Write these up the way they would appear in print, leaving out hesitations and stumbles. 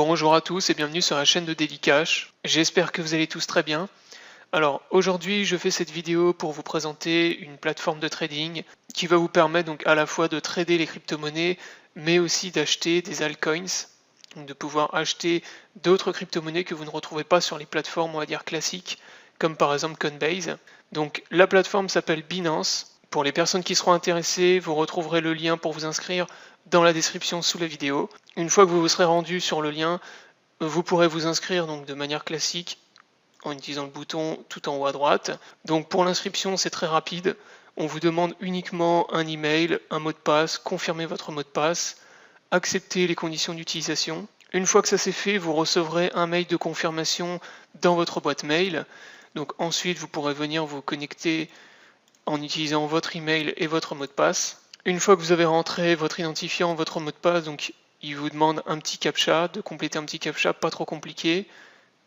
Bonjour à tous et bienvenue sur la chaîne de Daily Cash. J'espère que vous allez tous très bien. Alors aujourd'hui je fais cette vidéo pour vous présenter une plateforme de trading qui va vous permettre donc à la fois de trader les crypto-monnaies mais aussi d'acheter des altcoins, donc de pouvoir acheter d'autres crypto-monnaies que vous ne retrouvez pas sur les plateformes on va dire classiques comme par exemple Coinbase. Donc la plateforme s'appelle Binance. Pour les personnes qui seront intéressées, vous retrouverez le lien pour vous inscrire dans la description sous la vidéo. Une fois que vous vous serez rendu sur le lien, vous pourrez vous inscrire donc de manière classique en utilisant le bouton tout en haut à droite. Donc pour l'inscription, c'est très rapide. On vous demande uniquement un email, un mot de passe, confirmez votre mot de passe, acceptez les conditions d'utilisation. Une fois que ça c'est fait, vous recevrez un mail de confirmation dans votre boîte mail. Donc ensuite, vous pourrez venir vous connecter en utilisant votre email et votre mot de passe. Une fois que vous avez rentré votre identifiant, votre mot de passe, donc il vous demande un petit captcha, de compléter un petit captcha pas trop compliqué.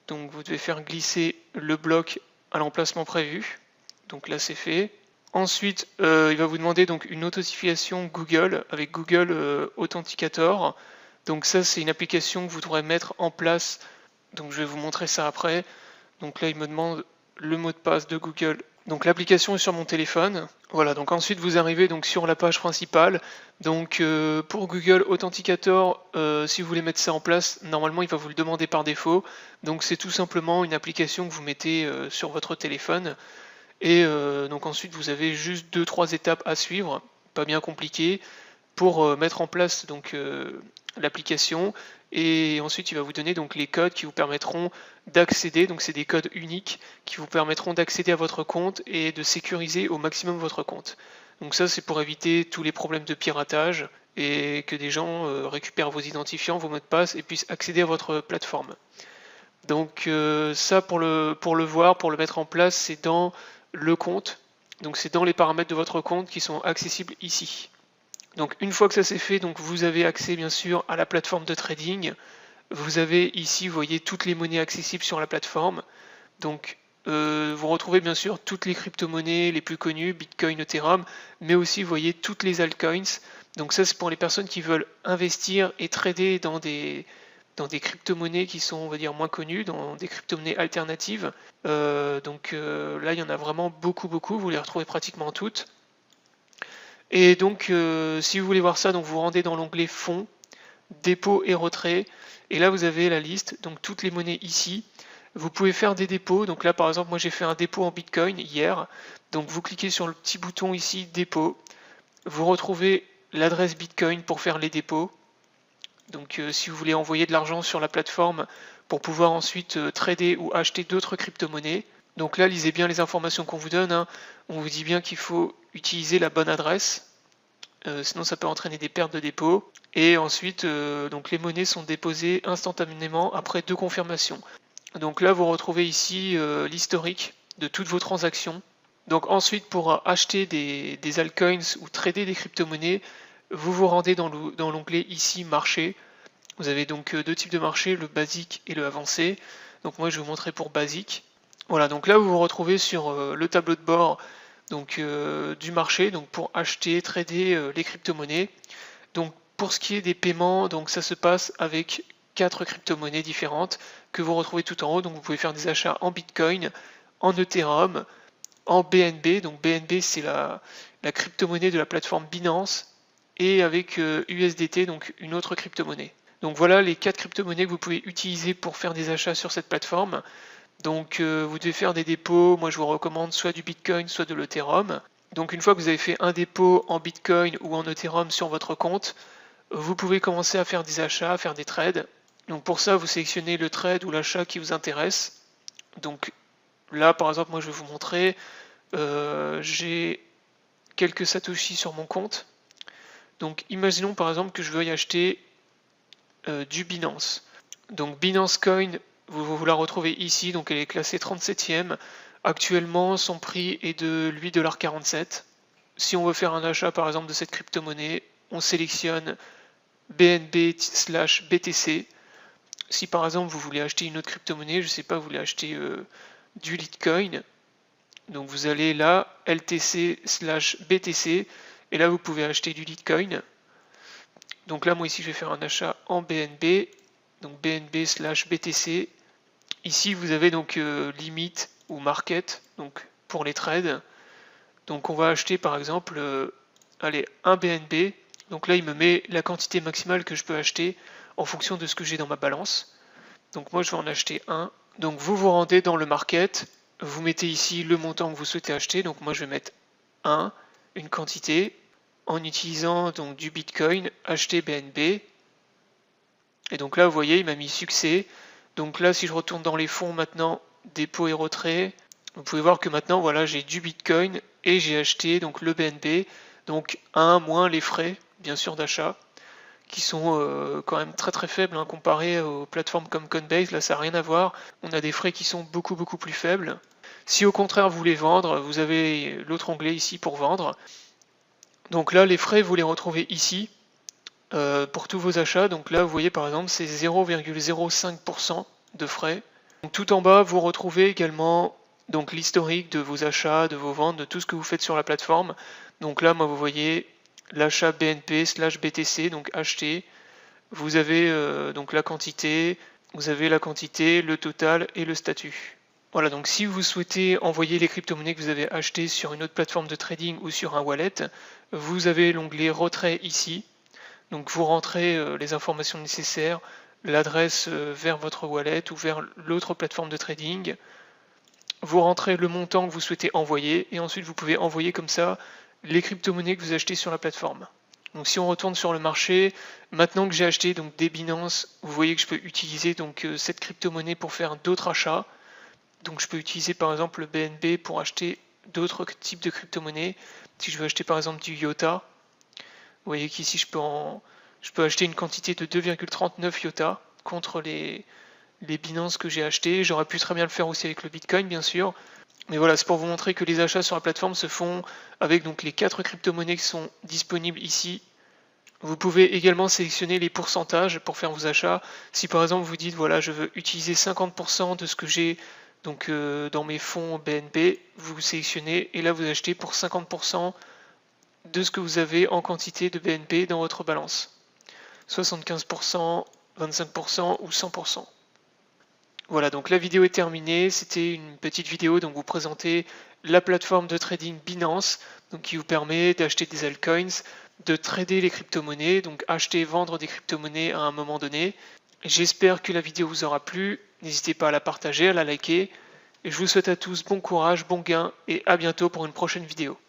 Donc vous devez faire glisser le bloc à l'emplacement prévu. Donc là c'est fait. Ensuite, il va vous demander donc une authentification Google avec Google Authenticator. Donc ça c'est une application que vous devrez mettre en place. Donc je vais vous montrer ça après. Donc là il me demande le mot de passe de Google. Donc l'application est sur mon téléphone. Voilà, donc ensuite vous arrivez donc sur la page principale. Donc pour Google Authenticator, si vous voulez mettre ça en place, normalement il va vous le demander par défaut. Donc c'est tout simplement une application que vous mettez sur votre téléphone. Et donc ensuite vous avez juste 2-3 étapes à suivre, pas bien compliqué, pour mettre en place donc l'application. Et ensuite il va vous donner donc les codes qui vous permettront d'accéder, donc c'est des codes uniques qui vous permettront d'accéder à votre compte et de sécuriser au maximum votre compte. Donc ça c'est pour éviter tous les problèmes de piratage et que des gens récupèrent vos identifiants, vos mots de passe et puissent accéder à votre plateforme. Donc ça pour le voir, pour le mettre en place, c'est dans le compte. Donc c'est dans les paramètres de votre compte qui sont accessibles ici. Donc une fois que ça c'est fait, donc vous avez accès bien sûr à la plateforme de trading. Vous avez ici, vous voyez toutes les monnaies accessibles sur la plateforme. Donc vous retrouvez bien sûr toutes les crypto-monnaies les plus connues, Bitcoin, Ethereum, mais aussi vous voyez toutes les altcoins. Donc ça c'est pour les personnes qui veulent investir et trader dans des crypto-monnaies qui sont on va dire moins connues, dans des crypto-monnaies alternatives. Là il y en a vraiment beaucoup, vous les retrouvez pratiquement toutes. Et donc si vous voulez voir ça, donc vous rendez dans l'onglet Fonds, Dépôt et Retrait, et là vous avez la liste, donc toutes les monnaies ici. Vous pouvez faire des dépôts, donc là par exemple moi j'ai fait un dépôt en Bitcoin hier, donc vous cliquez sur le petit bouton ici, dépôt, vous retrouvez l'adresse Bitcoin pour faire les dépôts. Donc si vous voulez envoyer de l'argent sur la plateforme pour pouvoir ensuite trader ou acheter d'autres crypto-monnaies. Donc là lisez bien les informations qu'on vous donne, hein. On vous dit bien qu'il faut utiliser la bonne adresse, sinon ça peut entraîner des pertes de dépôt. Et ensuite donc les monnaies sont déposées instantanément après 2 confirmations. Donc là vous retrouvez ici l'historique de toutes vos transactions. Donc ensuite pour acheter des altcoins ou trader des crypto-monnaies, vous vous rendez dans l'onglet ici marché. Vous avez donc 2 types de marché, le basique et le avancé. Donc moi je vais vous montrer pour basique. Voilà, donc là vous vous retrouvez sur le tableau de bord donc, du marché, donc pour acheter, trader les crypto-monnaies. Donc pour ce qui est des paiements, donc ça se passe avec 4 crypto-monnaies différentes que vous retrouvez tout en haut. Donc vous pouvez faire des achats en Bitcoin, en Ethereum, en BNB. Donc BNB c'est la crypto-monnaie de la plateforme Binance, et avec USDT, donc une autre crypto-monnaie. Donc voilà les 4 crypto-monnaies que vous pouvez utiliser pour faire des achats sur cette plateforme. Donc vous devez faire des dépôts, moi je vous recommande soit du Bitcoin, soit de l'Ethereum. Donc une fois que vous avez fait un dépôt en Bitcoin ou en Ethereum sur votre compte, vous pouvez commencer à faire des achats, à faire des trades. Donc pour ça, vous sélectionnez le trade ou l'achat qui vous intéresse. Donc là, par exemple, moi je vais vous montrer, j'ai quelques satoshi sur mon compte. Donc imaginons par exemple que je veuille acheter du Binance. Donc Binance Coin, vous la retrouvez ici, donc elle est classée 37e. Actuellement, son prix est de 8,47 $. Si on veut faire un achat par exemple de cette crypto-monnaie, on sélectionne BNB/BTC. Si par exemple vous voulez acheter une autre crypto-monnaie, je ne sais pas, vous voulez acheter du Litecoin, donc vous allez là, LTC/BTC, et là vous pouvez acheter du Litecoin. Donc là moi ici je vais faire un achat en BNB, donc BNB/BTC. Ici vous avez donc limite ou market, donc pour les trades. Donc on va acheter par exemple allez, un BNB. Donc là il me met la quantité maximale que je peux acheter en fonction de ce que j'ai dans ma balance. Donc moi je vais en acheter un. Donc vous vous rendez dans le market, vous mettez ici le montant que vous souhaitez acheter. Donc moi je vais mettre 1, une quantité, en utilisant donc du Bitcoin, acheter BNB. Et donc là vous voyez il m'a mis succès. Donc là si je retourne dans les fonds maintenant, dépôt et retrait, vous pouvez voir que maintenant voilà j'ai du Bitcoin et j'ai acheté donc le BNB. Donc 1 moins les frais bien sûr d'achat, qui sont quand même très très faibles hein, comparé aux plateformes comme Coinbase. Là ça n'a rien à voir, on a des frais qui sont beaucoup plus faibles. Si au contraire vous voulez vendre, vous avez l'autre onglet ici pour vendre. Donc là les frais vous les retrouvez ici pour tous vos achats. Donc là vous voyez par exemple c'est 0,05% de frais. Donc, tout en bas vous retrouvez également donc l'historique de vos achats, de vos ventes, de tout ce que vous faites sur la plateforme. Donc là moi vous voyez l'achat BNP/BTC, donc acheter. Vous avez donc la quantité, vous avez la quantité, le total et le statut. Voilà, donc si vous souhaitez envoyer les crypto-monnaies que vous avez achetées sur une autre plateforme de trading ou sur un wallet, vous avez l'onglet retrait ici. Donc vous rentrez les informations nécessaires, l'adresse vers votre wallet ou vers l'autre plateforme de trading. Vous rentrez le montant que vous souhaitez envoyer et ensuite vous pouvez envoyer comme ça les crypto-monnaies que vous achetez sur la plateforme. Donc si on retourne sur le marché, maintenant que j'ai acheté donc des Binance, vous voyez que je peux utiliser donc cette crypto-monnaie pour faire d'autres achats. Donc je peux utiliser par exemple le BNB pour acheter d'autres types de crypto-monnaies. Si je veux acheter par exemple du IOTA, vous voyez qu'ici je peux acheter une quantité de 2,39 IOTA contre les Binance que j'ai acheté. J'aurais pu très bien le faire aussi avec le Bitcoin bien sûr. Mais voilà, c'est pour vous montrer que les achats sur la plateforme se font avec donc les 4 crypto-monnaies qui sont disponibles ici. Vous pouvez également sélectionner les pourcentages pour faire vos achats. Si par exemple vous dites voilà je veux utiliser 50% de ce que j'ai donc dans mes fonds BNB, vous sélectionnez et là vous achetez pour 50% de ce que vous avez en quantité de BNB dans votre balance. 75%, 25% ou 100%. Voilà, donc la vidéo est terminée. C'était une petite vidéo donc vous présentez la plateforme de trading Binance, donc qui vous permet d'acheter des altcoins, de trader les crypto-monnaies, donc acheter et vendre des crypto-monnaies à un moment donné. J'espère que la vidéo vous aura plu. N'hésitez pas à la partager, à la liker. Et je vous souhaite à tous bon courage, bon gain et à bientôt pour une prochaine vidéo.